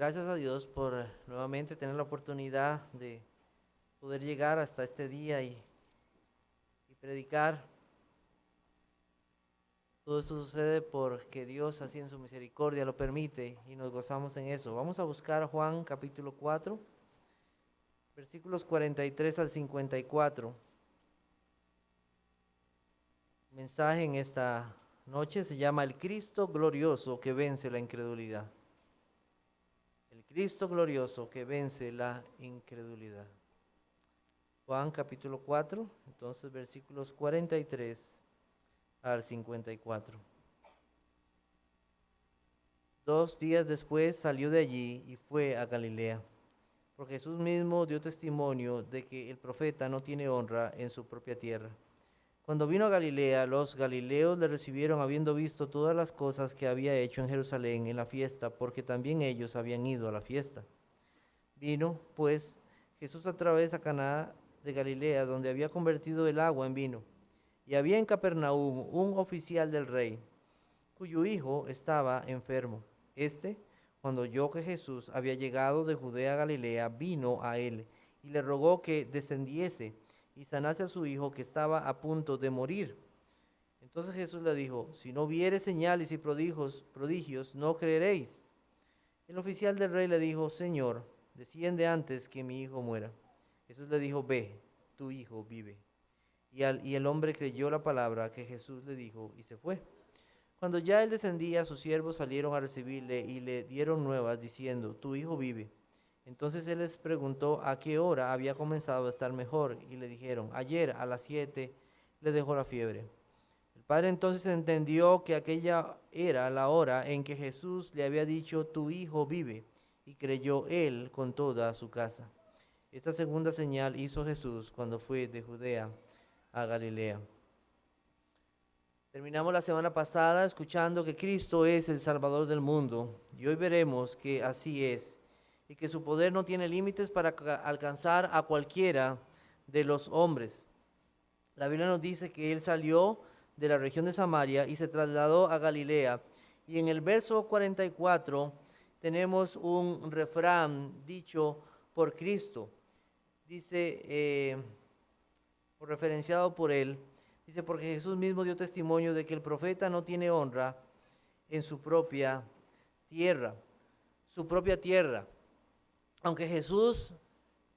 Gracias a Dios por nuevamente tener la oportunidad de poder llegar hasta este día y predicar. Todo esto sucede porque Dios así en su misericordia lo permite y nos gozamos en eso. Vamos a buscar Juan capítulo 4, versículos 43 al 54. El mensaje en esta noche se llama El Cristo glorioso que vence la incredulidad. El Cristo glorioso que vence la incredulidad. Juan capítulo 4, entonces versículos 43 al 54. 2 días después salió de allí y fue a Galilea, porque Jesús mismo dio testimonio de que el profeta no tiene honra en su propia tierra. Cuando vino a Galilea, los galileos le recibieron habiendo visto todas las cosas que había hecho en Jerusalén en la fiesta, porque también ellos habían ido a la fiesta. Vino, pues, Jesús a través a Caná de Galilea, donde había convertido el agua en vino. Y había en Capernaum un oficial del rey, cuyo hijo estaba enfermo. Cuando oyó que Jesús había llegado de Judea a Galilea, vino a él y le rogó que descendiese y sanase a su hijo que estaba a punto de morir. Entonces Jesús le dijo: si no vieres señales y prodigios, no creeréis. El oficial del rey le dijo: Señor, desciende antes que mi hijo muera. Jesús le dijo: ve, tu hijo vive. Y el hombre creyó la palabra que Jesús le dijo y se fue. Cuando ya él descendía, sus siervos salieron a recibirle y le dieron nuevas diciendo: tu hijo vive. Entonces él les preguntó a qué hora había comenzado a estar mejor, y le dijeron: ayer a las 7 le dejó la fiebre. El padre entonces entendió que aquella era la hora en que Jesús le había dicho: tu hijo vive, y creyó él con toda su casa. Esta segunda señal hizo Jesús cuando fue de Judea a Galilea. Terminamos la semana pasada escuchando que Cristo es el Salvador del mundo, y hoy veremos que así es, y que su poder no tiene límites para alcanzar a cualquiera de los hombres. La Biblia nos dice que Él salió de la región de Samaria y se trasladó a Galilea, y en el verso 44 tenemos un refrán dicho por Cristo, dice, o referenciado por Él. Dice: porque Jesús mismo dio testimonio de que el profeta no tiene honra en su propia tierra. Su propia tierra. Aunque Jesús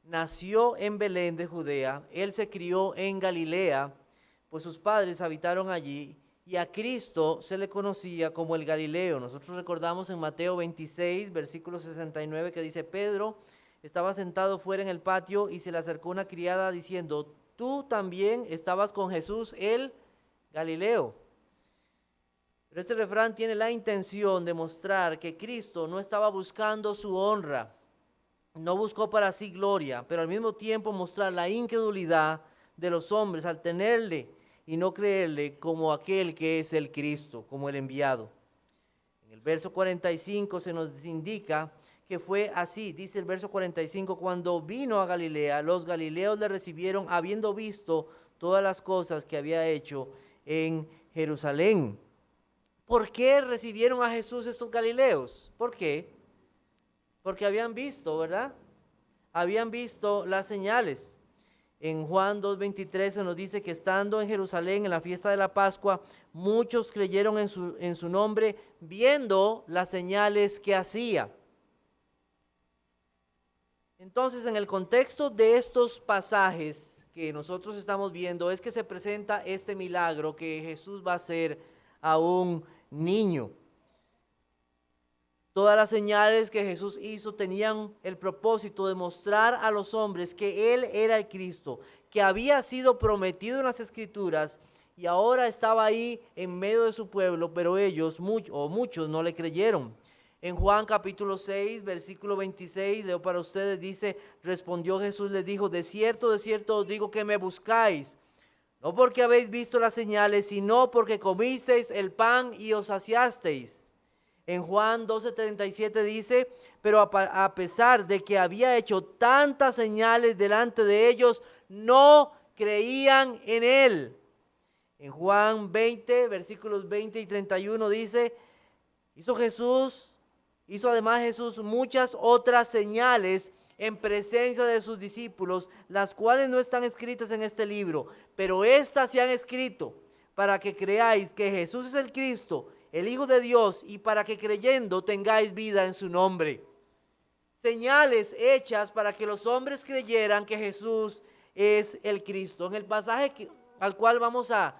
nació en Belén de Judea, él se crió en Galilea, pues sus padres habitaron allí, y a Cristo se le conocía como el Galileo. Nosotros recordamos en Mateo 26, versículo 69, que dice: Pedro estaba sentado fuera en el patio y se le acercó una criada diciendo: tú también estabas con Jesús el Galileo. Pero este refrán tiene la intención de mostrar que Cristo no estaba buscando su honra, no buscó para sí gloria, pero al mismo tiempo mostrar la incredulidad de los hombres al tenerle y no creerle como aquel que es el Cristo, como el enviado. En el verso 45 se nos indica que fue así. Dice el verso 45: cuando vino a Galilea, los galileos le recibieron habiendo visto todas las cosas que había hecho en Jerusalén. ¿Por qué recibieron a Jesús estos galileos? ¿Por qué? Porque habían visto, ¿verdad? Habían visto las señales. En Juan 2:23 se nos dice que estando en Jerusalén en la fiesta de la Pascua, muchos creyeron en su nombre, viendo las señales que hacía. Entonces, en el contexto de estos pasajes que nosotros estamos viendo, es que se presenta este milagro que Jesús va a hacer a un niño. Todas las señales que Jesús hizo tenían el propósito de mostrar a los hombres que Él era el Cristo, que había sido prometido en las Escrituras y ahora estaba ahí en medio de su pueblo, pero ellos, muchos, no le creyeron. En Juan capítulo 6, versículo 26, leo para ustedes, dice: respondió Jesús, les dijo: de cierto os digo que me buscáis, no porque habéis visto las señales, sino porque comisteis el pan y os saciasteis. En Juan 12:37 dice: pero a pesar de que había hecho tantas señales delante de ellos, no creían en él. En Juan 20, versículos 20 y 31 dice: hizo Jesús Hizo además Jesús muchas otras señales en presencia de sus discípulos, las cuales no están escritas en este libro, pero estas se han escrito para que creáis que Jesús es el Cristo, el Hijo de Dios, y para que creyendo tengáis vida en su nombre. Señales hechas para que los hombres creyeran que Jesús es el Cristo. En el pasaje al cual vamos a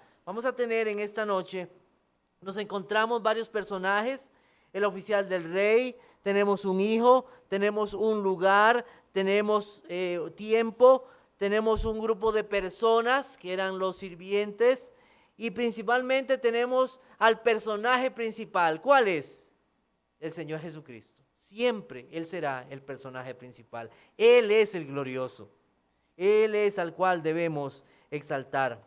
tener en esta noche, nos encontramos varios personajes: el oficial del rey, tenemos un hijo, tenemos un lugar, tenemos tiempo, tenemos un grupo de personas que eran los sirvientes, y principalmente tenemos al personaje principal. ¿Cuál es? El Señor Jesucristo. Siempre Él será el personaje principal. Él es el glorioso. Él es al cual debemos exaltar.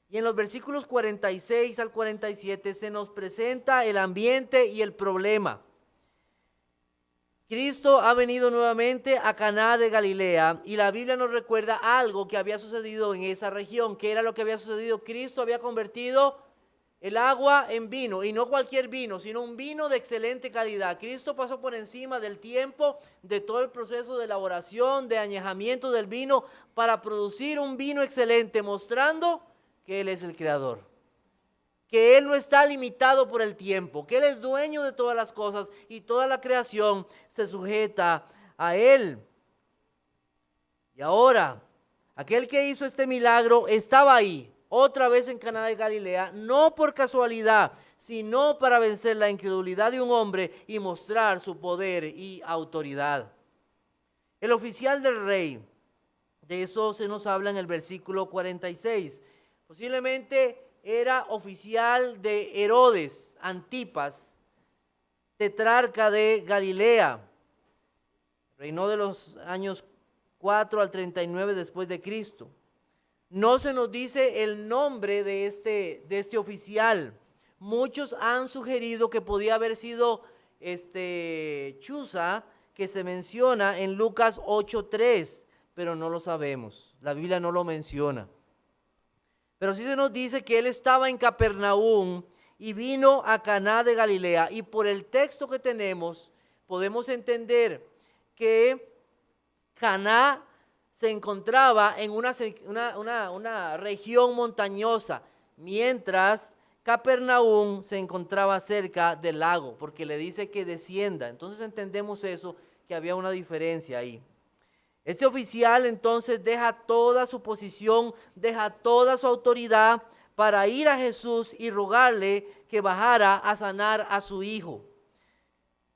Y en los versículos 46 al 47 se nos presenta el ambiente y el problema. Cristo ha venido nuevamente a Caná de Galilea y la Biblia nos recuerda algo que había sucedido en esa región. ¿Qué era lo que había sucedido? Cristo había convertido el agua en vino, y no cualquier vino, sino un vino de excelente calidad. Cristo pasó por encima del tiempo, de todo el proceso de elaboración, de añejamiento del vino, para producir un vino excelente, mostrando que Él es el creador, que Él no está limitado por el tiempo, que Él es dueño de todas las cosas y toda la creación se sujeta a Él. Y ahora, aquel que hizo este milagro estaba ahí, otra vez en Caná de Galilea, no por casualidad, sino para vencer la incredulidad de un hombre y mostrar su poder y autoridad. El oficial del rey, de eso se nos habla en el versículo 46. Posiblemente era oficial de Herodes Antipas, tetrarca de Galilea. Reinó de los años 4 al 39 después de Cristo. No se nos dice el nombre de este oficial. Muchos han sugerido que podía haber sido Chuza, que se menciona en Lucas 8:3, pero no lo sabemos. La Biblia no lo menciona. Pero sí se nos dice que él estaba en Capernaum y vino a Caná de Galilea. Y por el texto que tenemos, podemos entender que Caná se encontraba en una región montañosa, mientras Capernaum se encontraba cerca del lago, porque le dice que descienda. Entonces entendemos eso, que había una diferencia ahí. Este oficial entonces deja toda su posición, deja toda su autoridad para ir a Jesús y rogarle que bajara a sanar a su hijo.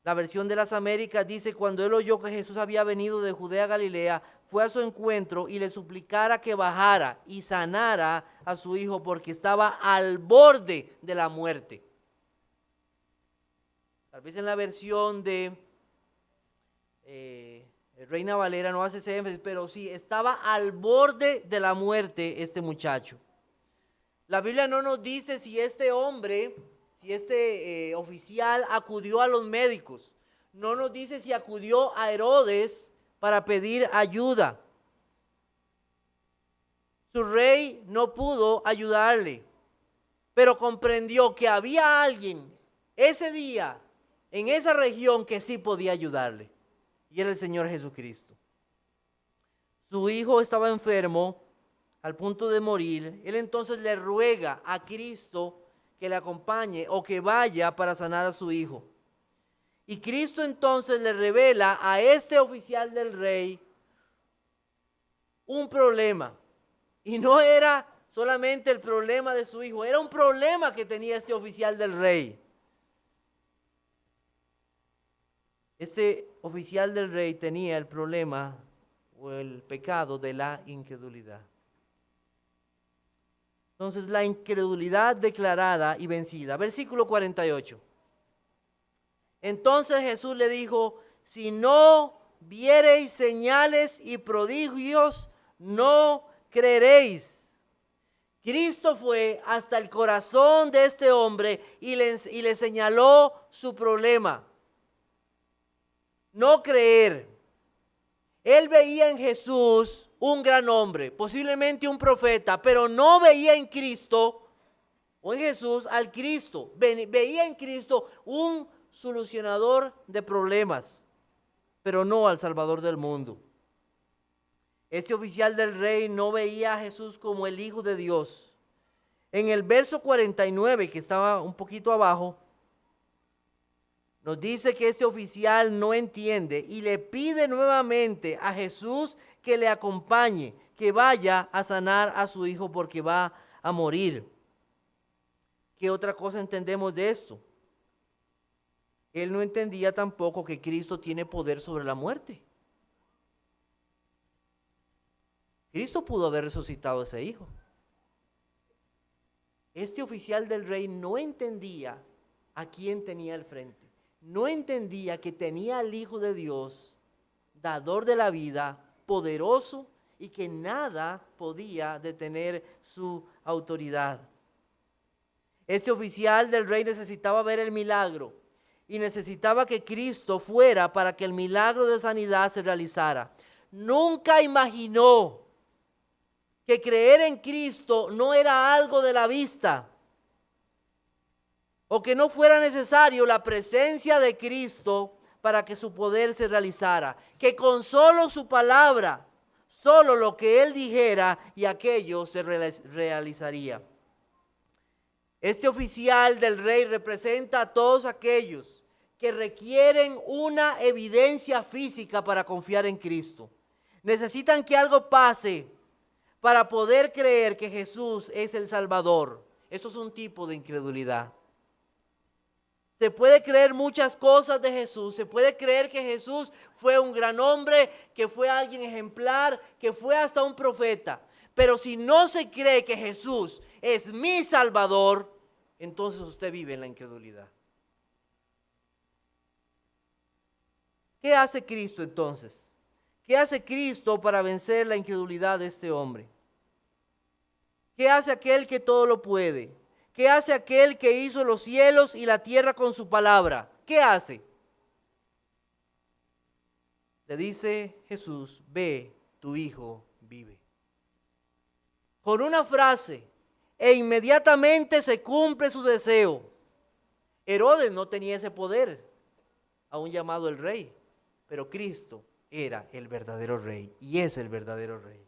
La versión de las Américas dice: cuando él oyó que Jesús había venido de Judea a Galilea, fue a su encuentro y le suplicara que bajara y sanara a su hijo porque estaba al borde de la muerte. Tal vez en la versión de Reina Valera no hace ese énfasis, pero sí, estaba al borde de la muerte este muchacho. La Biblia no nos dice si este hombre, si este oficial acudió a los médicos. No nos dice si acudió a Herodes para pedir ayuda. Su rey no pudo ayudarle, pero comprendió que había alguien ese día en esa región que sí podía ayudarle, y era el Señor Jesucristo. Su hijo estaba enfermo al punto de morir. Él entonces le ruega a Cristo que le acompañe o que vaya para sanar a su hijo. Y Cristo entonces le revela a este oficial del rey un problema. Y no era solamente el problema de su hijo, era un problema que tenía este oficial del rey. Este oficial del rey tenía el problema o el pecado de la incredulidad. Entonces, la incredulidad declarada y vencida. Versículo 48. Entonces Jesús le dijo: si no viereis señales y prodigios, no creeréis. Cristo fue hasta el corazón de este hombre y le señaló su problema. No creer. Él veía en Jesús un gran hombre, posiblemente un profeta, pero no veía en Cristo o en Jesús al Cristo. Veía en Cristo un solucionador de problemas, pero no al Salvador del mundo. Este oficial del rey no veía a Jesús como el Hijo de Dios. En el verso 49, que estaba un poquito abajo, nos dice que este oficial no entiende y le pide nuevamente a Jesús que le acompañe, que vaya a sanar a su hijo porque va a morir. ¿Qué otra cosa entendemos de esto? Él no entendía tampoco que Cristo tiene poder sobre la muerte. Cristo pudo haber resucitado a ese hijo. Este oficial del rey no entendía a quién tenía al frente. No entendía que tenía al Hijo de Dios, dador de la vida, poderoso, y que nada podía detener su autoridad. Este oficial del rey necesitaba ver el milagro y necesitaba que Cristo fuera para que el milagro de sanidad se realizara. Nunca imaginó que creer en Cristo no era algo de la vista, o que no fuera necesario la presencia de Cristo para que su poder se realizara, que con solo su palabra, solo lo que Él dijera y aquello se realizaría. Este oficial del rey representa a todos aquellos que requieren una evidencia física para confiar en Cristo. Necesitan que algo pase para poder creer que Jesús es el Salvador. Eso es un tipo de incredulidad. Se puede creer muchas cosas de Jesús. Se puede creer que Jesús fue un gran hombre, que fue alguien ejemplar, que fue hasta un profeta. Pero si no se cree que Jesús es mi Salvador, entonces usted vive en la incredulidad. ¿Qué hace Cristo entonces? ¿Qué hace Cristo para vencer la incredulidad de este hombre? ¿Qué hace aquel que todo lo puede? ¿Qué hace aquel que hizo los cielos y la tierra con su palabra? ¿Qué hace? Le dice Jesús: ve, tu hijo vive. Con una frase, e inmediatamente se cumple su deseo. Herodes no tenía ese poder, aún llamado el rey, pero Cristo era el verdadero rey y es el verdadero rey.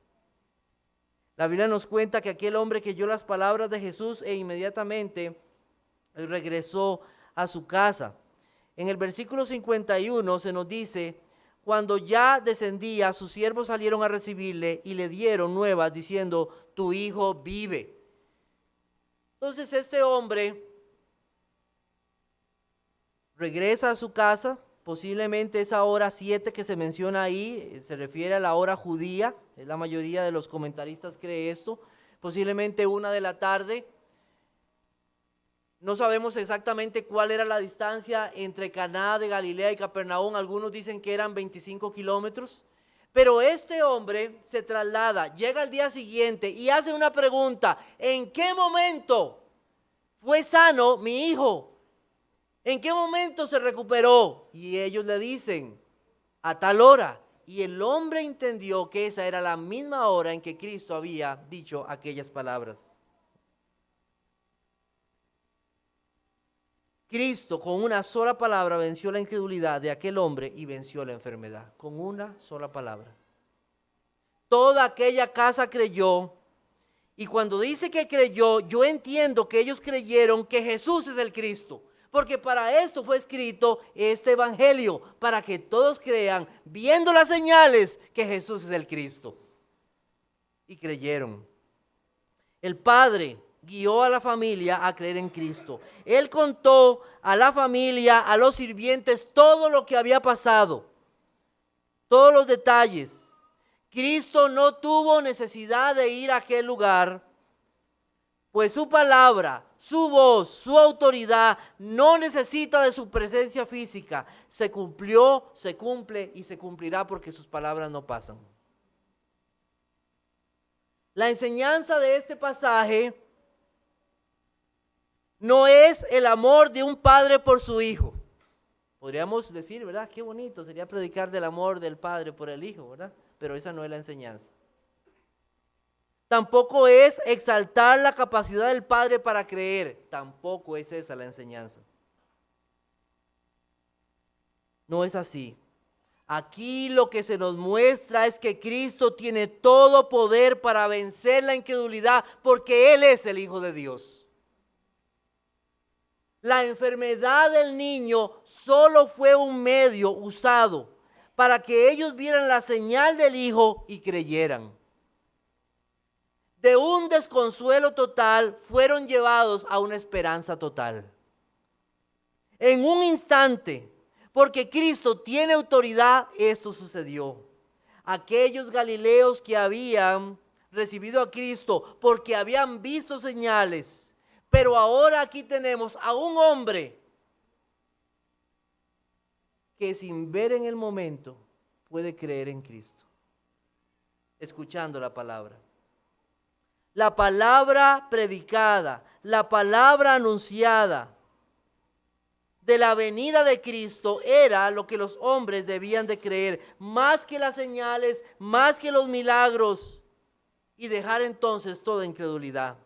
La Biblia nos cuenta que aquel hombre creyó las palabras de Jesús e inmediatamente regresó a su casa. En el versículo 51 se nos dice: cuando ya descendía, sus siervos salieron a recibirle y le dieron nuevas diciendo: tu hijo vive. Entonces este hombre regresa a su casa. Posiblemente esa hora 7 que se menciona ahí se refiere a la hora judía. La mayoría de los comentaristas cree esto. Posiblemente 1 de la tarde. No sabemos exactamente cuál era la distancia entre Caná de Galilea y Capernaum. Algunos dicen que eran 25 kilómetros. Pero este hombre se traslada, llega al día siguiente y hace una pregunta: ¿en qué momento fue sano mi hijo? ¿En qué momento se recuperó? Y ellos le dicen: a tal hora. Y el hombre entendió que esa era la misma hora en que Cristo había dicho aquellas palabras. Cristo con una sola palabra venció la incredulidad de aquel hombre y venció la enfermedad. Con una sola palabra. Toda aquella casa creyó. Y cuando dice que creyó, yo entiendo que ellos creyeron que Jesús es el Cristo. Porque para esto fue escrito este evangelio, para que todos crean, viendo las señales, que Jesús es el Cristo. Y creyeron. El Padre guió a la familia a creer en Cristo. Él contó a la familia, a los sirvientes, todo lo que había pasado, todos los detalles. Cristo no tuvo necesidad de ir a aquel lugar, pues su palabra, su voz, su autoridad no necesita de su presencia física. Se cumplió, se cumple y se cumplirá porque sus palabras no pasan. La enseñanza de este pasaje no es el amor de un padre por su hijo. Podríamos decir, ¿verdad? Qué bonito sería predicar del amor del padre por el hijo, ¿verdad? Pero esa no es la enseñanza. Tampoco es exaltar la capacidad del Padre para creer. Tampoco es esa la enseñanza. No es así. Aquí lo que se nos muestra es que Cristo tiene todo poder para vencer la incredulidad porque Él es el Hijo de Dios. La enfermedad del niño solo fue un medio usado para que ellos vieran la señal del Hijo y creyeran. De un desconsuelo total fueron llevados a una esperanza total. En un instante, porque Cristo tiene autoridad, esto sucedió. Aquellos galileos que habían recibido a Cristo porque habían visto señales, pero ahora aquí tenemos a un hombre que sin ver en el momento puede creer en Cristo, escuchando la palabra. La palabra predicada, la palabra anunciada de la venida de Cristo era lo que los hombres debían de creer, más que las señales, más que los milagros, y dejar entonces toda incredulidad.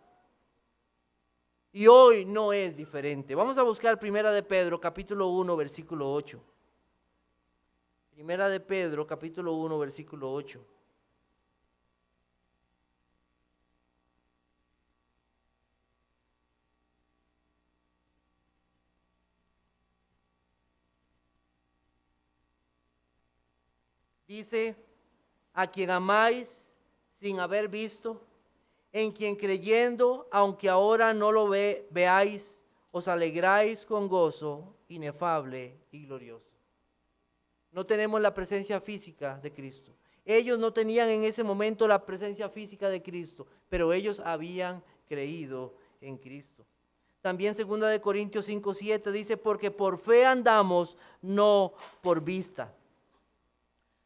Y hoy no es diferente. Vamos a buscar Primera de Pedro, capítulo 1, versículo 8. Primera de Pedro, capítulo 1, versículo 8. Dice, a quien amáis sin haber visto, en quien creyendo, aunque ahora no lo veáis, os alegráis con gozo inefable y glorioso. No tenemos la presencia física de Cristo. Ellos no tenían en ese momento la presencia física de Cristo, pero ellos habían creído en Cristo. También 2 Corintios 5:7 dice, porque por fe andamos, no por vista.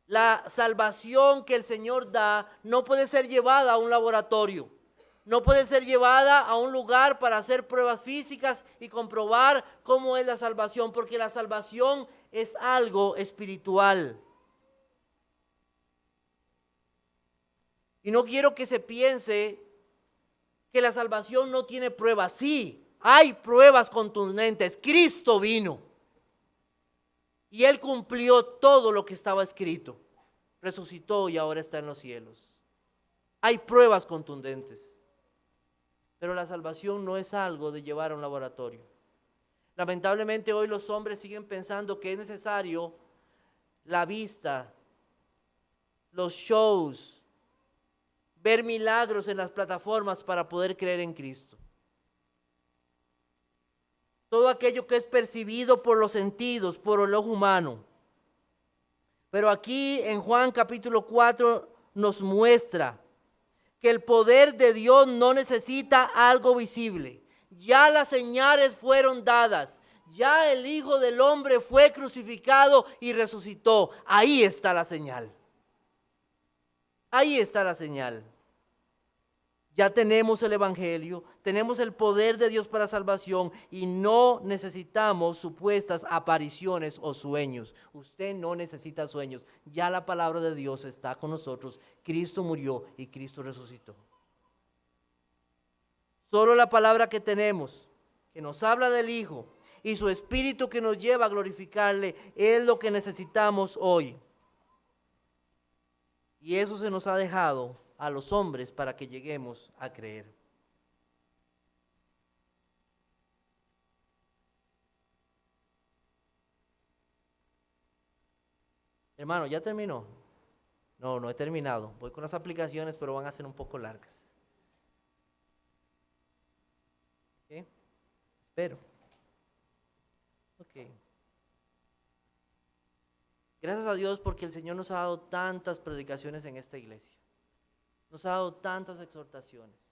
La salvación que el Señor da no puede ser llevada a un laboratorio, no puede ser llevada a un lugar para hacer pruebas físicas y comprobar cómo es la salvación, porque la salvación es algo espiritual. Y no quiero que se piense que la salvación no tiene pruebas. Sí, hay pruebas contundentes. Cristo vino y Él cumplió todo lo que estaba escrito. Resucitó y ahora está en los cielos. Hay pruebas contundentes. Pero la salvación no es algo de llevar a un laboratorio. Lamentablemente hoy los hombres siguen pensando que es necesario la vista, los shows, ver milagros en las plataformas para poder creer en Cristo. Todo aquello que es percibido por los sentidos, por el ojo humano. Pero aquí en Juan capítulo 4 nos muestra que el poder de Dios no necesita algo visible. Ya las señales fueron dadas. Ya el Hijo del Hombre fue crucificado y resucitó. Ahí está la señal. Ahí está la señal. Ya tenemos el Evangelio, tenemos el poder de Dios para salvación y no necesitamos supuestas apariciones o sueños. Usted no necesita sueños. Ya la palabra de Dios está con nosotros. Cristo murió y Cristo resucitó. Solo la palabra que tenemos, que nos habla del Hijo y su Espíritu que nos lleva a glorificarle, es lo que necesitamos hoy. Y eso se nos ha dejado a los hombres para que lleguemos a creer. Hermano, ¿ya terminó? No, no he terminado. Voy con las aplicaciones, pero van a ser un poco largas. ¿Ok? Espero. Ok. Gracias a Dios porque el Señor nos ha dado tantas predicaciones en esta iglesia. Nos ha dado tantas exhortaciones.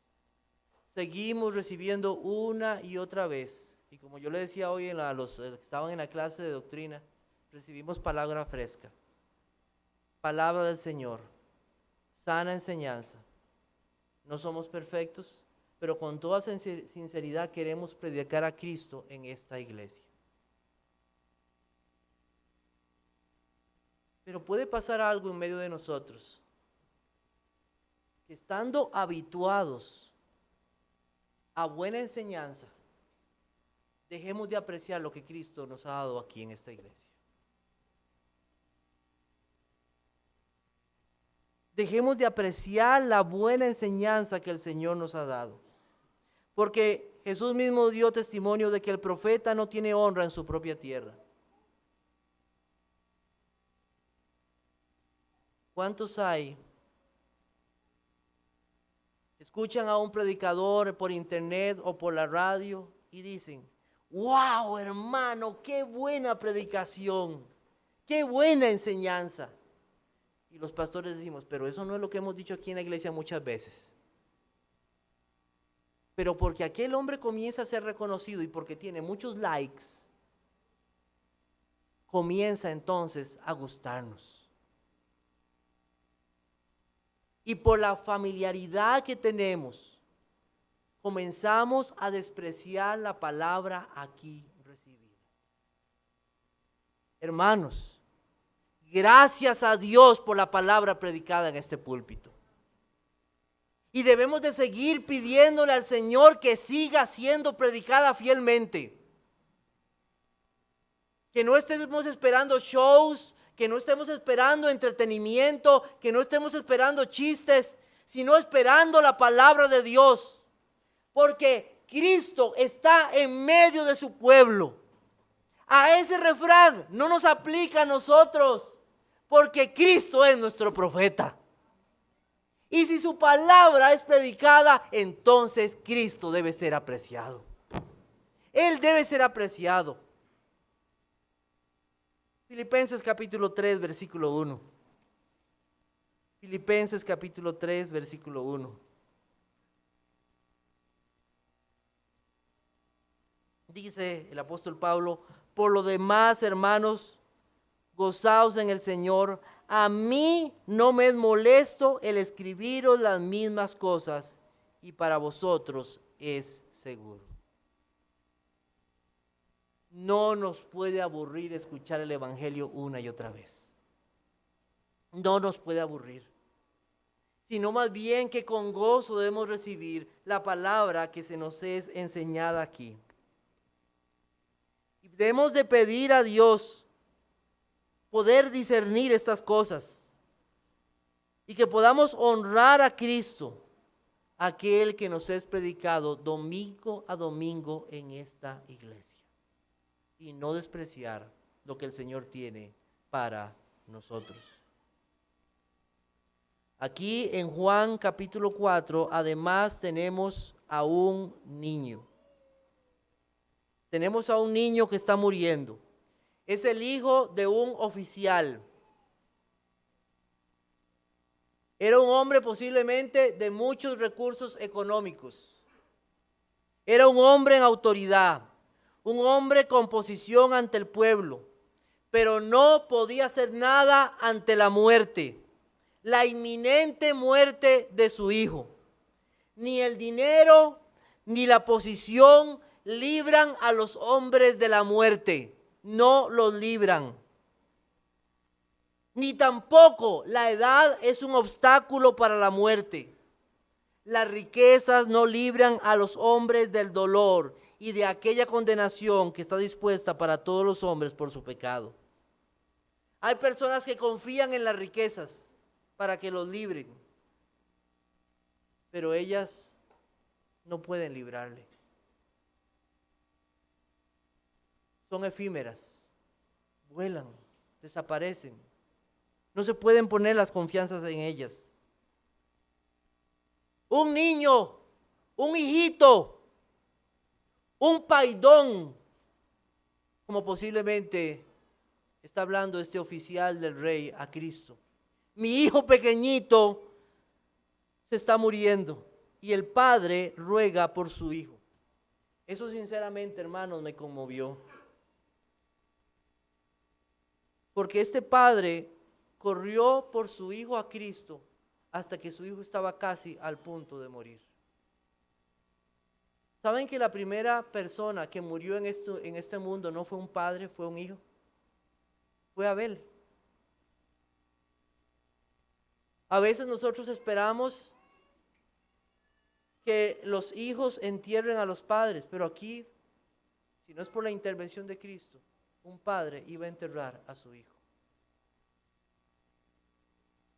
Seguimos recibiendo una y otra vez. Y como yo le decía hoy a los que estaban en la clase de doctrina, recibimos palabra fresca. Palabra del Señor. Sana enseñanza. No somos perfectos, pero con toda sinceridad queremos predicar a Cristo en esta iglesia. Pero puede pasar algo en medio de nosotros, que estando habituados a buena enseñanza, dejemos de apreciar lo que Cristo nos ha dado aquí en esta iglesia. Dejemos de apreciar la buena enseñanza que el Señor nos ha dado. Porque Jesús mismo dio testimonio de que el profeta no tiene honra en su propia tierra. ¿Cuántos hay? Escuchan a un predicador por internet o por la radio y dicen: wow, hermano, qué buena predicación, qué buena enseñanza. Y los pastores decimos: pero eso no es lo que hemos dicho aquí en la iglesia muchas veces. Pero porque aquel hombre comienza a ser reconocido y porque tiene muchos likes, comienza entonces a gustarnos. Y por la familiaridad que tenemos, comenzamos a despreciar la palabra aquí recibida. Hermanos, gracias a Dios por la palabra predicada en este púlpito. Y debemos de seguir pidiéndole al Señor que siga siendo predicada fielmente. Que no estemos esperando shows, que no estemos esperando entretenimiento, que no estemos esperando chistes, sino esperando la palabra de Dios. Porque Cristo está en medio de su pueblo. A ese refrán no nos aplica a nosotros, porque Cristo es nuestro profeta. Y si su palabra es predicada, entonces Cristo debe ser apreciado. Él debe ser apreciado. Filipenses capítulo 3, versículo 1. Filipenses capítulo 3, versículo 1. Dice el apóstol Pablo: por lo demás, hermanos, gozaos en el Señor. A mí no me es molesto el escribiros las mismas cosas, y para vosotros es seguro. No nos puede aburrir escuchar el Evangelio una y otra vez. No nos puede aburrir. Sino más bien que con gozo debemos recibir la palabra que se nos es enseñada aquí. Y debemos de pedir a Dios poder discernir estas cosas y que podamos honrar a Cristo, aquel que nos es predicado domingo a domingo en esta iglesia, y no despreciar lo que el Señor tiene para nosotros. Aquí en Juan capítulo 4, además tenemos a un niño. Tenemos a un niño que está muriendo. Es el hijo de un oficial. Era un hombre posiblemente de muchos recursos económicos. Era un hombre en autoridad, un hombre con posición ante el pueblo, pero no podía hacer nada ante la muerte, la inminente muerte de su hijo. Ni el dinero ni la posición libran a los hombres de la muerte. No los libran. Ni tampoco la edad es un obstáculo para la muerte. Las riquezas no libran a los hombres del dolor y de aquella condenación que está dispuesta para todos los hombres por su pecado. Hay personas que confían en las riquezas para que los libren, pero ellas no pueden librarle. Son efímeras, vuelan, desaparecen. No se pueden poner las confianzas en ellas. Un niño, un hijito, un paidón, como posiblemente está hablando este oficial del rey a Cristo. Mi hijo pequeñito se está muriendo y el padre ruega por su hijo. Eso sinceramente, hermanos, me conmovió. Porque este padre corrió por su hijo a Cristo hasta que su hijo estaba casi al punto de morir. ¿Saben que la primera persona que murió en este mundo no fue un padre, fue un hijo? Fue Abel. A veces nosotros esperamos que los hijos entierren a los padres, pero aquí, si no es por la intervención de Cristo, un padre iba a enterrar a su hijo.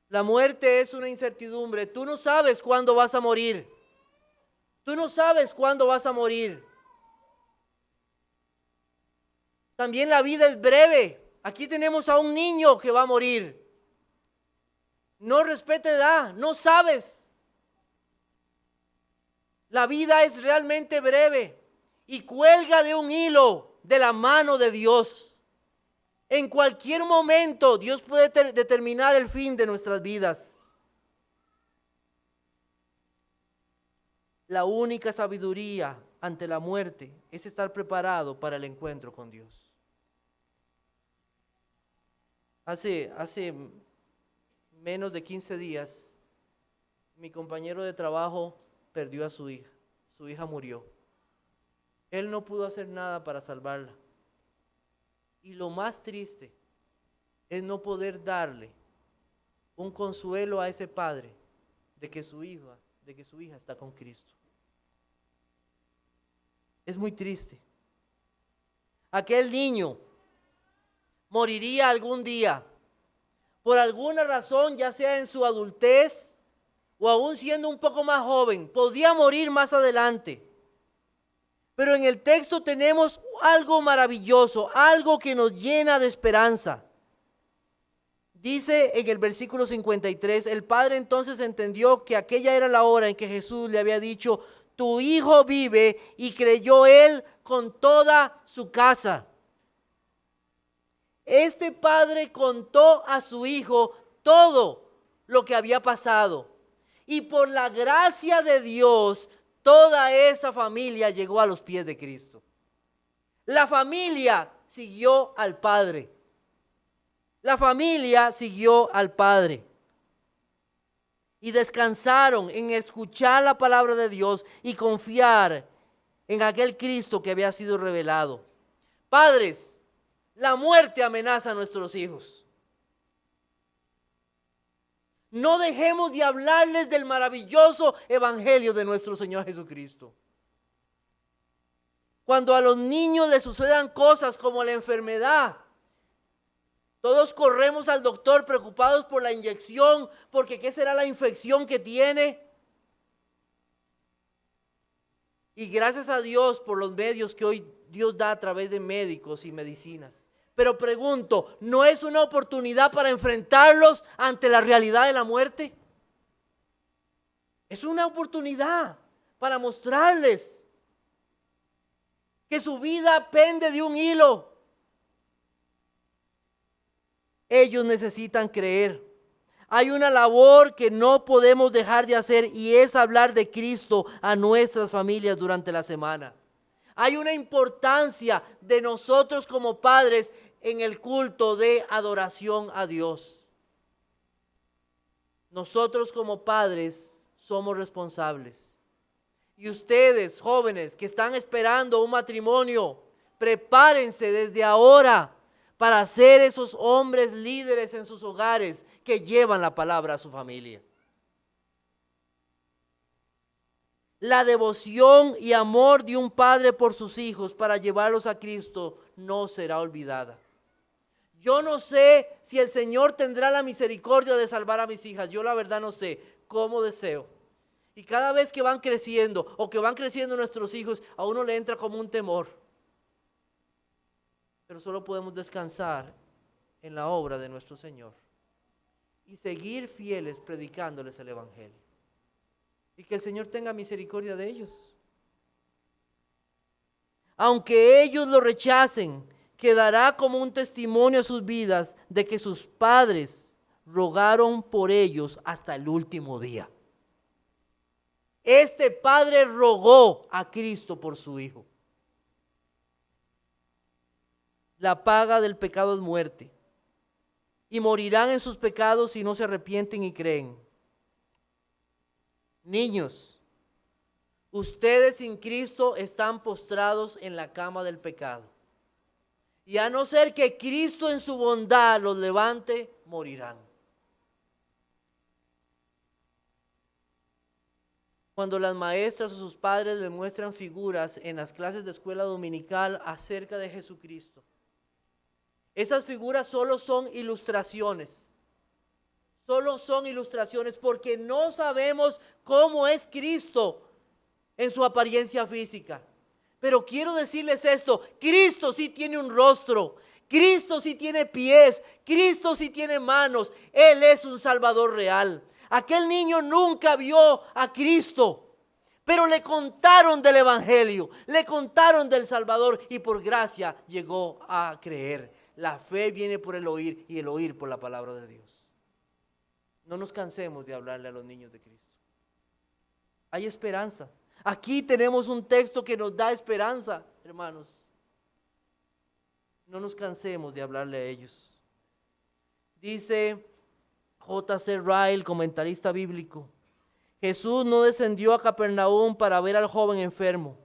La muerte es una incertidumbre. Tú no sabes cuándo vas a morir. Tú no sabes cuándo vas a morir. También la vida es breve. Aquí tenemos a un niño que va a morir. No respete edad, no sabes. La vida es realmente breve y cuelga de un hilo de la mano de Dios. En cualquier momento Dios puede determinar el fin de nuestras vidas. La única sabiduría ante la muerte es estar preparado para el encuentro con Dios. Hace menos de 15 días, mi compañero de trabajo perdió a su hija. Su hija murió. Él no pudo hacer nada para salvarla. Y lo más triste es no poder darle un consuelo a ese padre de que su hija está con Cristo. Es muy triste. Aquel niño moriría algún día, por alguna razón, ya sea en su adultez o aún siendo un poco más joven, podía morir más adelante. Pero en el texto tenemos algo maravilloso, algo que nos llena de esperanza. Dice en el versículo 53, el padre entonces entendió que aquella era la hora en que Jesús le había dicho, tu hijo vive, y creyó él con toda su casa. Este padre contó a su hijo todo lo que había pasado. Y por la gracia de Dios, toda esa familia llegó a los pies de Cristo. La familia siguió al Padre. La familia siguió al Padre. Y descansaron en escuchar la palabra de Dios y confiar en aquel Cristo que había sido revelado. Padres, la muerte amenaza a nuestros hijos. No dejemos de hablarles del maravilloso evangelio de nuestro Señor Jesucristo. Cuando a los niños les sucedan cosas como la enfermedad, todos corremos al doctor preocupados por la inyección, porque ¿qué será la infección que tiene? Y gracias a Dios por los medios que hoy Dios da a través de médicos y medicinas. Pero pregunto, ¿no es una oportunidad para enfrentarlos ante la realidad de la muerte? Es una oportunidad para mostrarles que su vida pende de un hilo. Ellos necesitan creer. Hay una labor que no podemos dejar de hacer y es hablar de Cristo a nuestras familias durante la semana. Hay una importancia de nosotros como padres en el culto de adoración a Dios. Nosotros como padres somos responsables. Y ustedes, jóvenes que están esperando un matrimonio, prepárense desde ahora para ser esos hombres líderes en sus hogares que llevan la palabra a su familia. La devoción y amor de un padre por sus hijos para llevarlos a Cristo no será olvidada. Yo no sé si el Señor tendrá la misericordia de salvar a mis hijas. Yo la verdad no sé cómo deseo. Y cada vez que van creciendo o que van creciendo nuestros hijos, a uno le entra como un temor. Pero solo podemos descansar en la obra de nuestro Señor y seguir fieles predicándoles el Evangelio. Y que el Señor tenga misericordia de ellos. Aunque ellos lo rechacen, quedará como un testimonio a sus vidas de que sus padres rogaron por ellos hasta el último día. Este padre rogó a Cristo por su hijo. La paga del pecado es muerte, y morirán en sus pecados si no se arrepienten y creen. Niños, ustedes sin Cristo están postrados en la cama del pecado. Y a no ser que Cristo en su bondad los levante, morirán. Cuando las maestras o sus padres les muestran figuras en las clases de escuela dominical acerca de Jesucristo, estas figuras solo son ilustraciones. Solo son ilustraciones porque no sabemos cómo es Cristo en su apariencia física. Pero quiero decirles esto, Cristo sí tiene un rostro, Cristo sí tiene pies, Cristo sí tiene manos, Él es un Salvador real. Aquel niño nunca vio a Cristo, pero le contaron del Evangelio, le contaron del Salvador y por gracia llegó a creer. La fe viene por el oír y el oír por la palabra de Dios. No nos cansemos de hablarle a los niños de Cristo. Hay esperanza. Aquí tenemos un texto que nos da esperanza, hermanos. No nos cansemos de hablarle a ellos. Dice J.C. Ryle, comentarista bíblico, Jesús no descendió a Capernaum para ver al joven enfermo,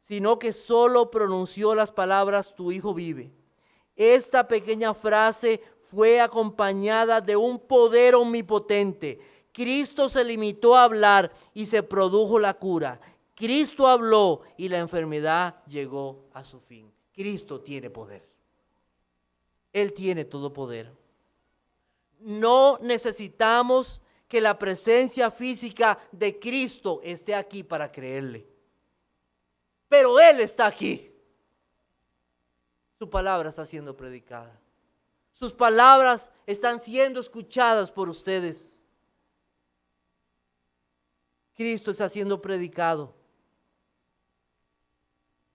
sino que solo pronunció las palabras: tu hijo vive. Esta pequeña frase fue acompañada de un poder omnipotente. Cristo se limitó a hablar y se produjo la cura. Cristo habló y la enfermedad llegó a su fin. Cristo tiene poder. Él tiene todo poder. No necesitamos que la presencia física de Cristo esté aquí para creerle. Pero Él está aquí. Su palabra está siendo predicada. Sus palabras están siendo escuchadas por ustedes. Cristo está siendo predicado.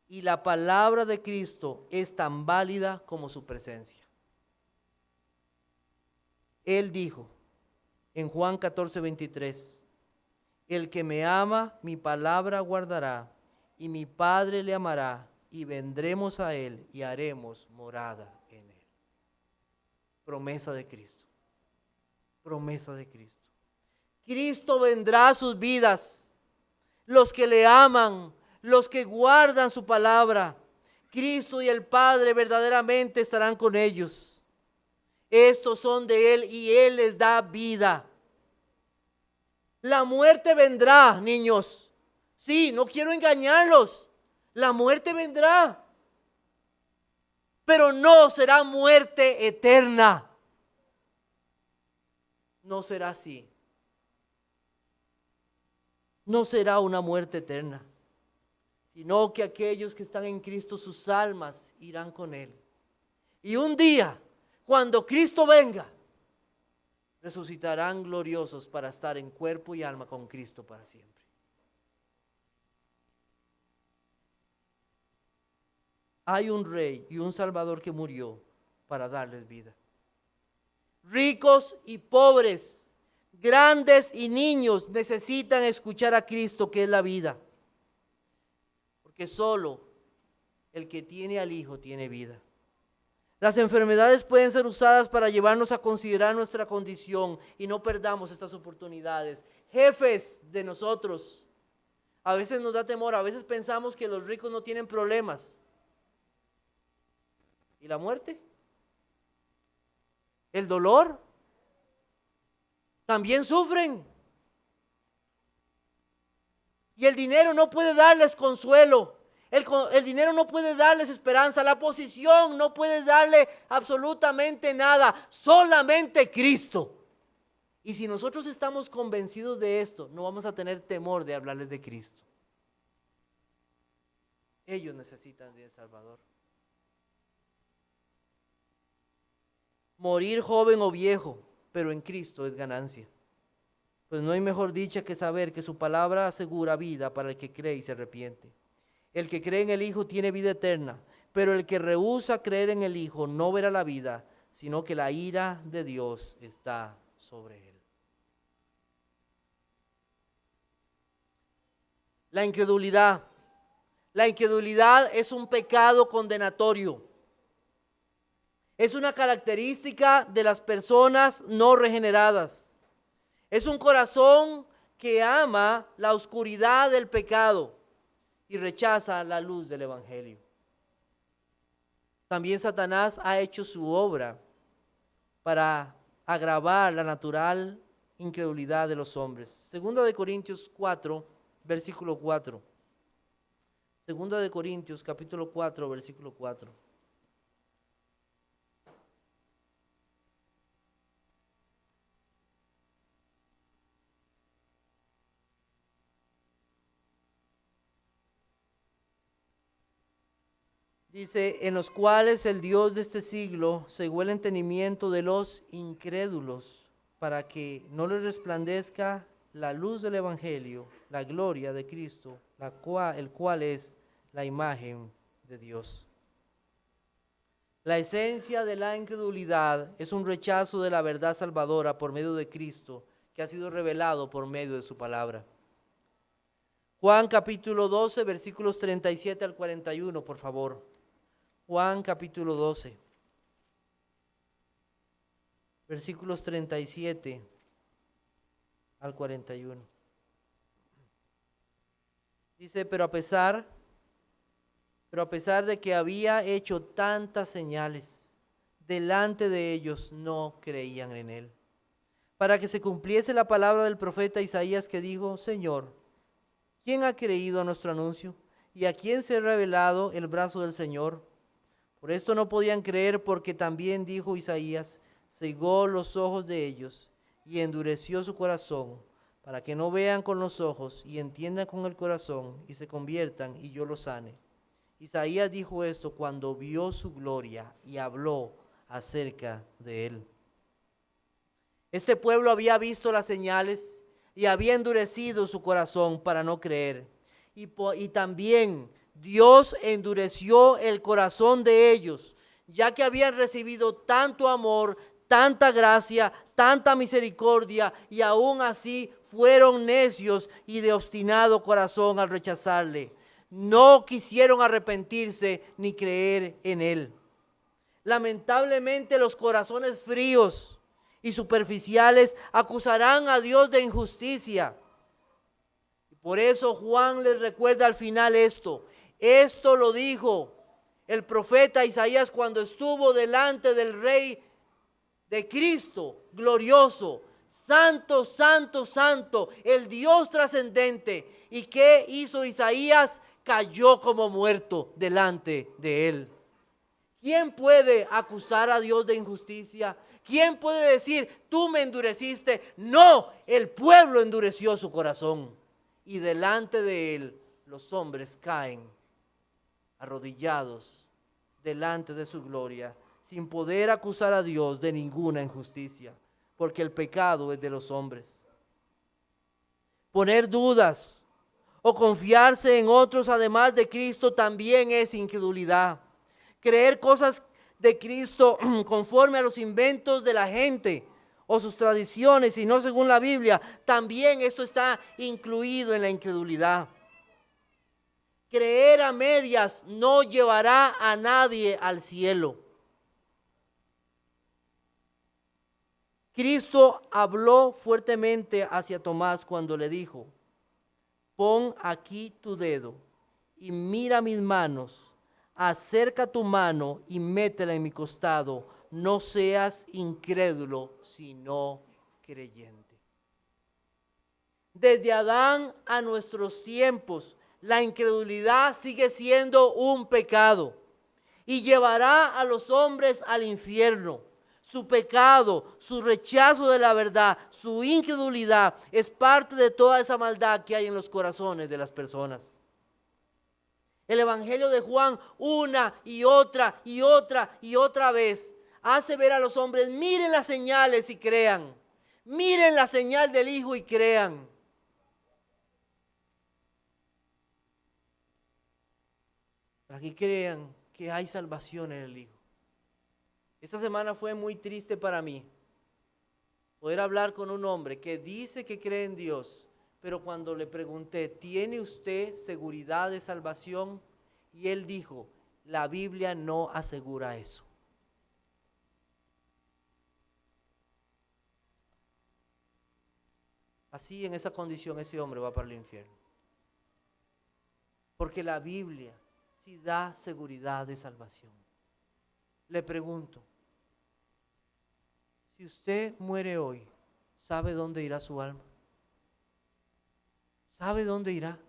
Y la palabra de Cristo es tan válida como su presencia. Él dijo en Juan 14:23, el que me ama, mi palabra guardará, y mi Padre le amará, y vendremos a Él y haremos morada en Él. Promesa de Cristo. Promesa de Cristo. Cristo vendrá a sus vidas. Los que le aman, los que guardan su palabra, Cristo y el Padre verdaderamente estarán con ellos. Estos son de Él y Él les da vida. La muerte vendrá, niños. Sí, no quiero engañarlos. La muerte vendrá. Pero no será muerte eterna. No será así. No será una muerte eterna, sino que aquellos que están en Cristo, sus almas irán con Él. Y un día, cuando Cristo venga, resucitarán gloriosos para estar en cuerpo y alma con Cristo para siempre. Hay un Rey y un Salvador que murió para darles vida. Ricos y pobres, grandes y niños necesitan escuchar a Cristo, que es la vida. Porque solo el que tiene al Hijo tiene vida. Las enfermedades pueden ser usadas para llevarnos a considerar nuestra condición y no perdamos estas oportunidades. Jefes de nosotros, a veces nos da temor, a veces pensamos que los ricos no tienen problemas. ¿Y la muerte? ¿El dolor? También sufren. Y el dinero no puede darles consuelo. El dinero no puede darles esperanza. La posición no puede darle absolutamente nada. Solamente Cristo. Y si nosotros estamos convencidos de esto, no vamos a tener temor de hablarles de Cristo. Ellos necesitan de Salvador. Morir joven o viejo, pero en Cristo es ganancia. Pues no hay mejor dicha que saber que su palabra asegura vida para el que cree y se arrepiente. El que cree en el Hijo tiene vida eterna, pero el que rehúsa creer en el Hijo no verá la vida, sino que la ira de Dios está sobre él. La incredulidad. La incredulidad es un pecado condenatorio. Es una característica de las personas no regeneradas. Es un corazón que ama la oscuridad del pecado y rechaza la luz del Evangelio. También Satanás ha hecho su obra para agravar la natural incredulidad de los hombres. Segunda de Corintios 4, versículo 4. Segunda de Corintios, capítulo 4, versículo 4. Dice, en los cuales el Dios de este siglo cegó el entendimiento de los incrédulos, para que no les resplandezca la luz del Evangelio, la gloria de Cristo, el cual es la imagen de Dios. La esencia de la incredulidad es un rechazo de la verdad salvadora por medio de Cristo, que ha sido revelado por medio de su palabra. Juan capítulo 12, versículos 37 al 41, por favor. Juan capítulo 12, versículos 37 al 41. Dice, pero a pesar de que había hecho tantas señales delante de ellos, no creían en él. Para que se cumpliese la palabra del profeta Isaías que dijo, Señor, ¿quién ha creído a nuestro anuncio? ¿Y a quién se ha revelado el brazo del Señor? Por esto no podían creer, porque también dijo Isaías, cegó los ojos de ellos y endureció su corazón, para que no vean con los ojos y entiendan con el corazón y se conviertan y yo los sane. Isaías dijo esto cuando vio su gloria y habló acerca de él. Este pueblo había visto las señales y había endurecido su corazón para no creer. Y también Dios endureció el corazón de ellos, ya que habían recibido tanto amor, tanta gracia, tanta misericordia, y aún así fueron necios y de obstinado corazón al rechazarle. No quisieron arrepentirse ni creer en él. Lamentablemente los corazones fríos y superficiales acusarán a Dios de injusticia. Por eso Juan les recuerda al final esto. Esto lo dijo el profeta Isaías cuando estuvo delante del Rey de Cristo, glorioso, santo, santo, santo, el Dios trascendente. ¿Y qué hizo Isaías? Cayó como muerto delante de él. ¿Quién puede acusar a Dios de injusticia? ¿Quién puede decir, tú me endureciste? No, el pueblo endureció su corazón. Y delante de él los hombres caen arrodillados delante de su gloria, sin poder acusar a Dios de ninguna injusticia, porque el pecado es de los hombres. Poner dudas o confiarse en otros además de Cristo también es incredulidad. Creer cosas de Cristo conforme a los inventos de la gente o sus tradiciones y no según la Biblia, también esto está incluido en la incredulidad. Creer a medias no llevará a nadie al cielo. Cristo habló fuertemente hacia Tomás cuando le dijo, pon aquí tu dedo y mira mis manos, acerca tu mano y métela en mi costado, no seas incrédulo, sino creyente. Desde Adán a nuestros tiempos, la incredulidad sigue siendo un pecado y llevará a los hombres al infierno. Su pecado, su rechazo de la verdad, su incredulidad es parte de toda esa maldad que hay en los corazones de las personas. El Evangelio de Juan una y otra y otra y otra vez hace ver a los hombres, miren las señales y crean. Miren la señal del Hijo y crean. Para que crean que hay salvación en el Hijo. Esta semana fue muy triste para mí poder hablar con un hombre que dice que cree en Dios, pero cuando le pregunté, ¿tiene usted seguridad de salvación? Y él dijo, la Biblia no asegura eso. Así, en esa condición, ese hombre va para el infierno. Porque la Biblia sí da seguridad de salvación. Le pregunto, si usted muere hoy, ¿sabe dónde irá su alma? ¿Sabe dónde irá?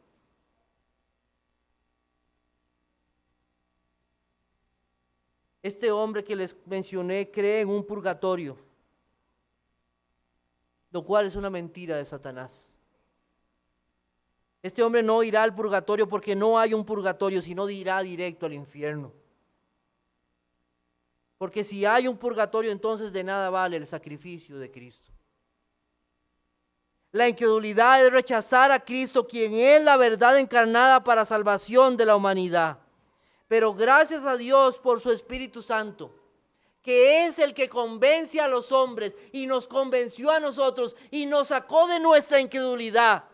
Este hombre que les mencioné cree en un purgatorio, lo cual es una mentira de Satanás. Este hombre no irá al purgatorio porque no hay un purgatorio, sino irá directo al infierno. Porque si hay un purgatorio, entonces de nada vale el sacrificio de Cristo. La incredulidad es rechazar a Cristo, quien es la verdad encarnada para salvación de la humanidad. Pero gracias a Dios por su Espíritu Santo, que es el que convence a los hombres y nos convenció a nosotros y nos sacó de nuestra incredulidad.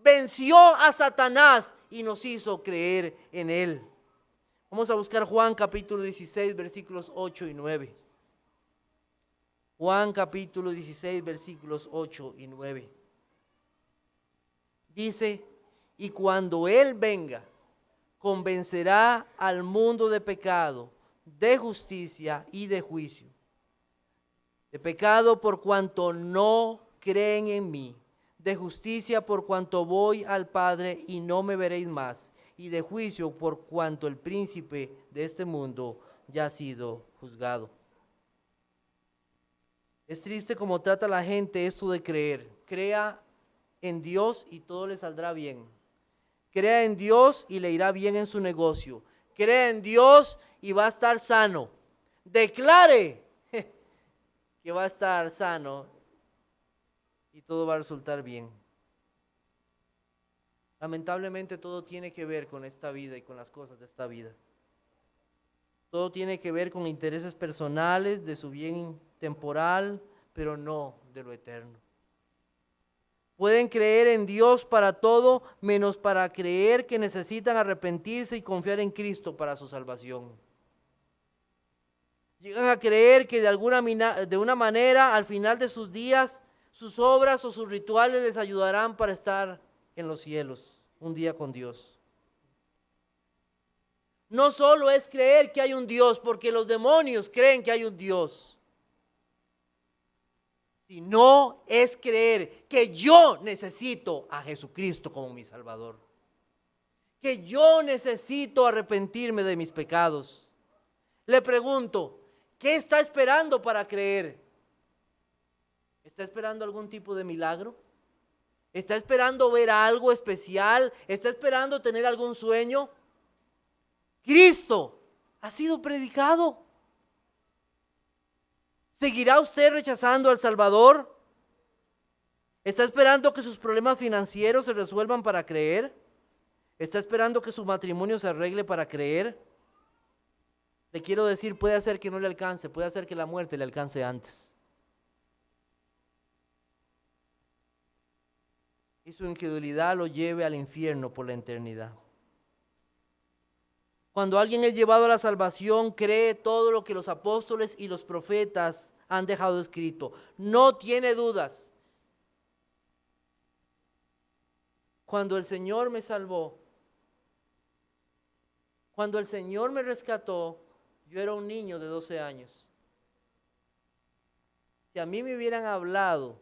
Venció a Satanás y nos hizo creer en él. Vamos a buscar Juan capítulo 16, versículos 8 y 9. Juan capítulo 16, versículos 8 y 9. Dice, y cuando Él venga, convencerá al mundo de pecado, de justicia y de juicio. De pecado por cuanto no creen en mí, de justicia por cuanto voy al Padre y no me veréis más, y de juicio por cuanto el príncipe de este mundo ya ha sido juzgado. Es triste como trata la gente esto de creer. Crea en Dios y todo le saldrá bien. Crea en Dios y le irá bien en su negocio. Crea en Dios y va a estar sano. Declare que va a estar sano y todo va a resultar bien. Lamentablemente todo tiene que ver con esta vida y con las cosas de esta vida. Todo tiene que ver con intereses personales, de su bien temporal, pero no de lo eterno. Pueden creer en Dios para todo, menos para creer que necesitan arrepentirse y confiar en Cristo para su salvación. Llegan a creer que de una manera, al final de sus días, sus obras o sus rituales les ayudarán para estar en los cielos, un día con Dios. No solo es creer que hay un Dios, porque los demonios creen que hay un Dios. Sino es creer que yo necesito a Jesucristo como mi Salvador. Que yo necesito arrepentirme de mis pecados. Le pregunto, ¿qué está esperando para creer? ¿Está esperando algún tipo de milagro? ¿Está esperando ver algo especial? ¿Está esperando tener algún sueño? Cristo ha sido predicado. ¿Seguirá usted rechazando al Salvador? ¿Está esperando que sus problemas financieros se resuelvan para creer? ¿Está esperando que su matrimonio se arregle para creer? Le quiero decir, puede hacer que no le alcance, puede hacer que la muerte le alcance antes. Y su incredulidad lo lleve al infierno por la eternidad. Cuando alguien es llevado a la salvación, cree todo lo que los apóstoles y los profetas han dejado escrito. No tiene dudas. Cuando el Señor me salvó, cuando el Señor me rescató, yo era un niño de 12 años. Si a mí me hubieran hablado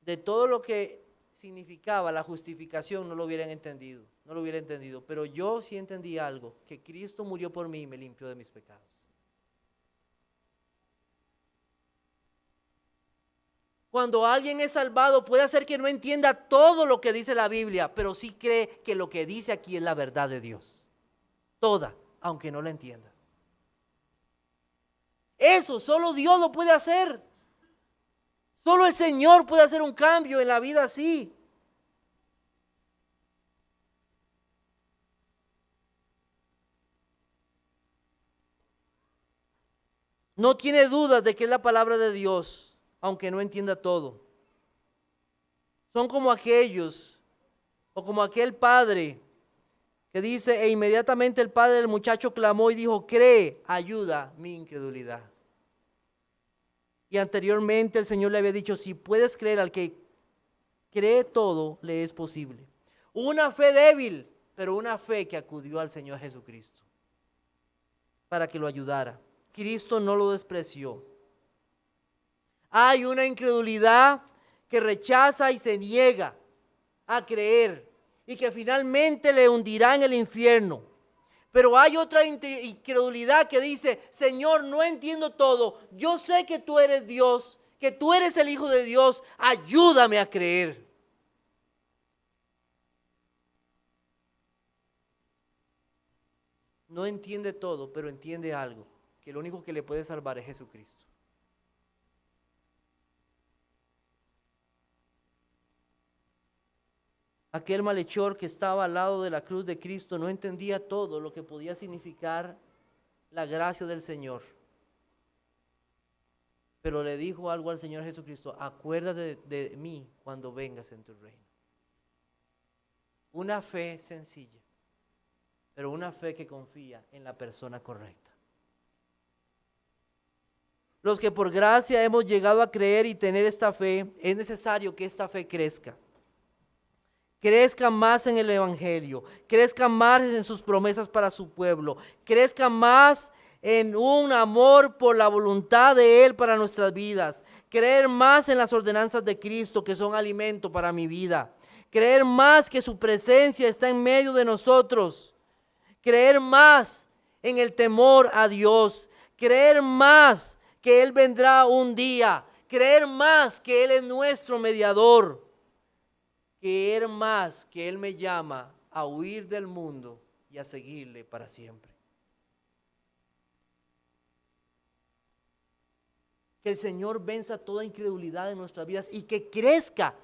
de todo lo que significaba la justificación, no lo hubiera entendido. Pero yo sí entendí algo, que Cristo murió por mí y me limpió de mis pecados. Cuando alguien es salvado, puede ser que no entienda todo lo que dice la Biblia, pero sí cree que lo que dice aquí es la verdad de Dios. Toda, aunque no la entienda. Eso solo Dios lo puede hacer. Solo el Señor puede hacer un cambio en la vida así. No tiene dudas de que es la palabra de Dios, aunque no entienda todo. Son como aquellos, o como aquel padre que dice, e inmediatamente el padre del muchacho clamó y dijo, cree, ayuda mi incredulidad. Y anteriormente el Señor le había dicho, si puedes creer, al que cree todo, le es posible. Una fe débil, pero una fe que acudió al Señor Jesucristo para que lo ayudara. Cristo no lo despreció. Hay una incredulidad que rechaza y se niega a creer y que finalmente le hundirá en el infierno. Pero hay otra incredulidad que dice, Señor, no entiendo todo. Yo sé que tú eres Dios, que tú eres el Hijo de Dios. Ayúdame a creer. no entiende todo, pero entiende algo, que lo único que le puede salvar es Jesucristo. Aquel malhechor que estaba al lado de la cruz de Cristo no entendía todo lo que podía significar la gracia del Señor. Pero le dijo algo al Señor Jesucristo: acuérdate de mí cuando vengas en tu reino. Una fe sencilla, pero una fe que confía en la persona correcta. Los que por gracia hemos llegado a creer y tener esta fe, es necesario que esta fe crezca. Crezca más en el Evangelio, crezca más en sus promesas para su pueblo, crezca más en un amor por la voluntad de Él para nuestras vidas, creer más en las ordenanzas de Cristo que son alimento para mi vida, creer más que su presencia está en medio de nosotros, creer más en el temor a Dios, creer más que Él vendrá un día, creer más que Él es nuestro mediador, creer más que Él me llama a huir del mundo y a seguirle para siempre. Que el Señor venza toda incredulidad en nuestras vidas y que crezca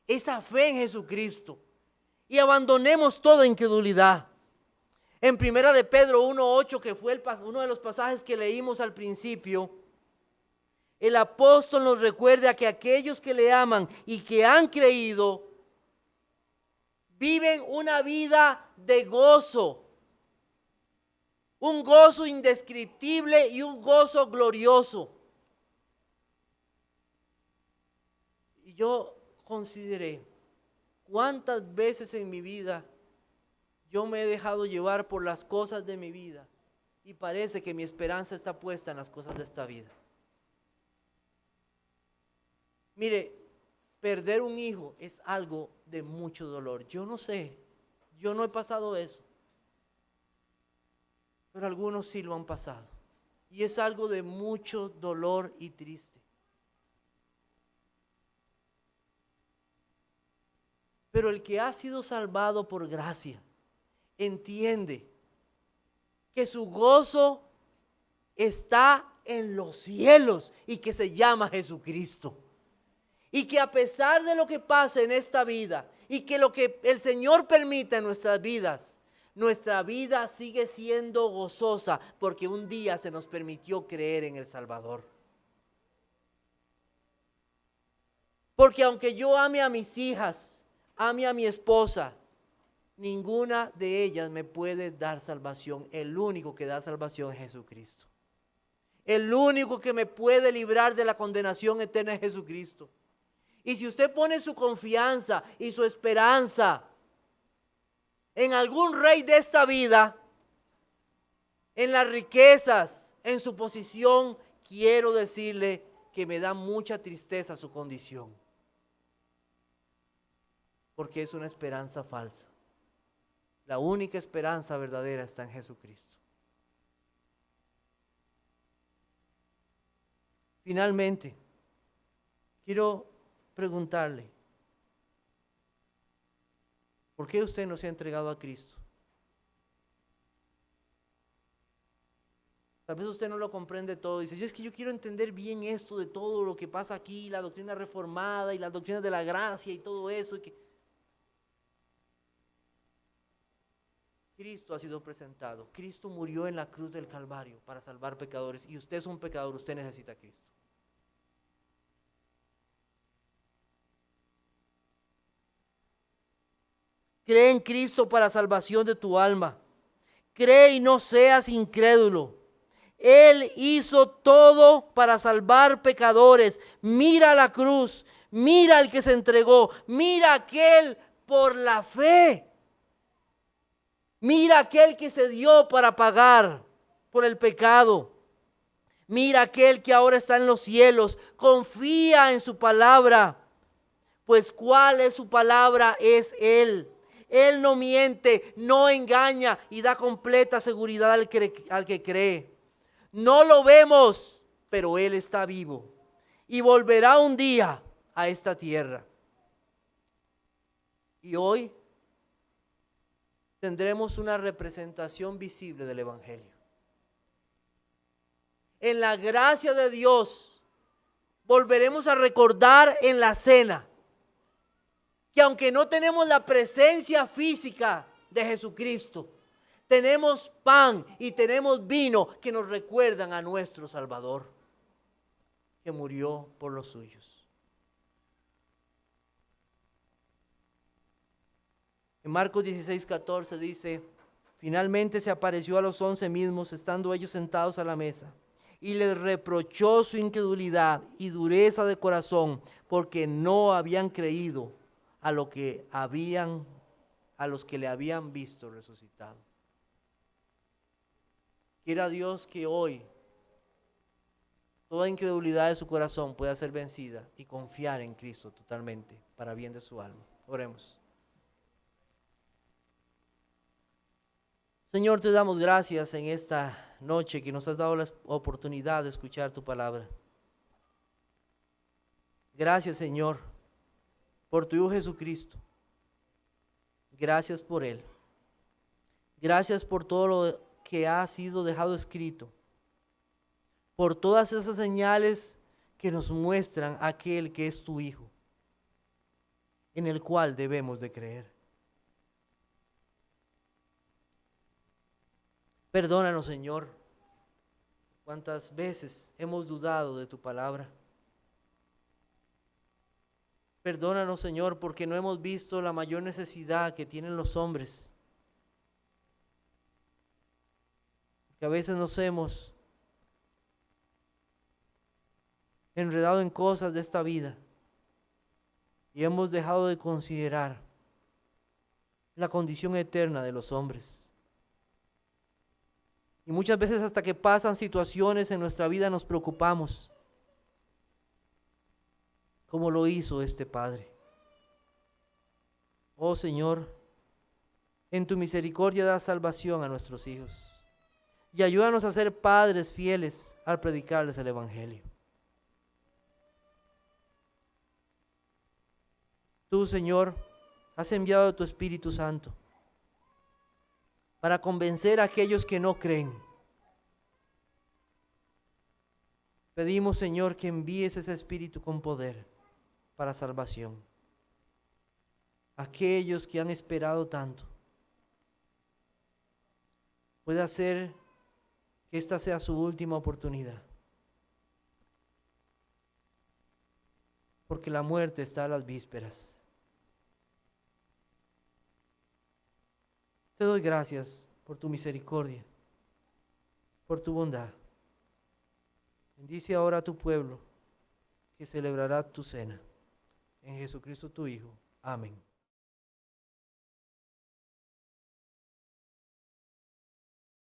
esa fe en Jesucristo y abandonemos toda incredulidad. En Primera de Pedro 1:8, que fue uno de los pasajes que leímos al principio, el apóstol nos recuerda que aquellos que le aman y que han creído viven una vida de gozo, un gozo indescriptible y un gozo glorioso. Y yo consideré cuántas veces en mi vida yo me he dejado llevar por las cosas de mi vida y parece que mi esperanza está puesta en las cosas de esta vida. Mire, perder un hijo es algo de mucho dolor. Yo no sé, yo no he pasado eso, pero algunos sí lo han pasado. Y es algo de mucho dolor y triste. Pero el que ha sido salvado por gracia entiende que su gozo está en los cielos y que se llama Jesucristo. Y que a pesar de lo que pase en esta vida y que lo que el Señor permita en nuestras vidas, nuestra vida sigue siendo gozosa porque un día se nos permitió creer en el Salvador. Porque aunque yo ame a mis hijas, ame a mi esposa, ninguna de ellas me puede dar salvación. El único que da salvación es Jesucristo. El único que me puede librar de la condenación eterna es Jesucristo. Y si usted pone su confianza y su esperanza en algún rey de esta vida, en las riquezas, en su posición, quiero decirle que me da mucha tristeza su condición. Porque es una esperanza falsa. La única esperanza verdadera está en Jesucristo. Finalmente, quiero preguntarle, ¿por qué usted no se ha entregado a Cristo? Tal vez usted no lo comprende todo. Dice, es que yo quiero entender bien esto de todo lo que pasa aquí, la doctrina reformada y las doctrinas de la gracia y todo eso. Cristo ha sido presentado. Cristo murió en la cruz del Calvario para salvar pecadores. Y usted es un pecador, usted necesita a Cristo. Cree en Cristo para salvación de tu alma. Cree y no seas incrédulo. Él hizo todo para salvar pecadores. Mira la cruz, mira al que se entregó, mira aquel por la fe. Mira aquel que se dio para pagar por el pecado. Mira aquel que ahora está en los cielos. Confía en su palabra. Pues ¿cuál es su palabra? Es Él. Él no miente, no engaña y da completa seguridad al que cree. No lo vemos, pero Él está vivo y volverá un día a esta tierra. Y hoy tendremos una representación visible del Evangelio. En la gracia de Dios, volveremos a recordar en la cena que aunque no tenemos la presencia física de Jesucristo, tenemos pan y tenemos vino que nos recuerdan a nuestro Salvador, que murió por los suyos. En Marcos 16:14 dice: finalmente se apareció a los 11 mismos, estando ellos sentados a la mesa, y les reprochó su incredulidad y dureza de corazón, porque no habían creído a los que le habían visto resucitado. Quiera Dios que hoy toda incredulidad de su corazón pueda ser vencida y confiar en Cristo totalmente para bien de su alma. Oremos. Señor, te damos gracias en esta noche que nos has dado la oportunidad de escuchar tu palabra. Gracias, Señor, por tu Hijo Jesucristo. Gracias por Él. Gracias por todo lo que ha sido dejado escrito. Por todas esas señales que nos muestran aquel que es tu Hijo, en el cual debemos de creer. Perdónanos, Señor, cuántas veces hemos dudado de tu palabra. Perdónanos, Señor, porque no hemos visto la mayor necesidad que tienen los hombres. Que a veces nos hemos enredado en cosas de esta vida y hemos dejado de considerar la condición eterna de los hombres. Y muchas veces hasta que pasan situaciones en nuestra vida nos preocupamos, como lo hizo este padre. Oh Señor, en tu misericordia da salvación a nuestros hijos y ayúdanos a ser padres fieles al predicarles el Evangelio. Tú, Señor, has enviado tu Espíritu Santo para convencer a aquellos que no creen. Pedimos, Señor, que envíes ese Espíritu con poder para salvación. Aquellos que han esperado tanto. Puede hacer que esta sea su última oportunidad. Porque la muerte está a las vísperas. Te doy gracias por tu misericordia, por tu bondad. Bendice ahora a tu pueblo que celebrará tu cena. En Jesucristo tu Hijo. Amén.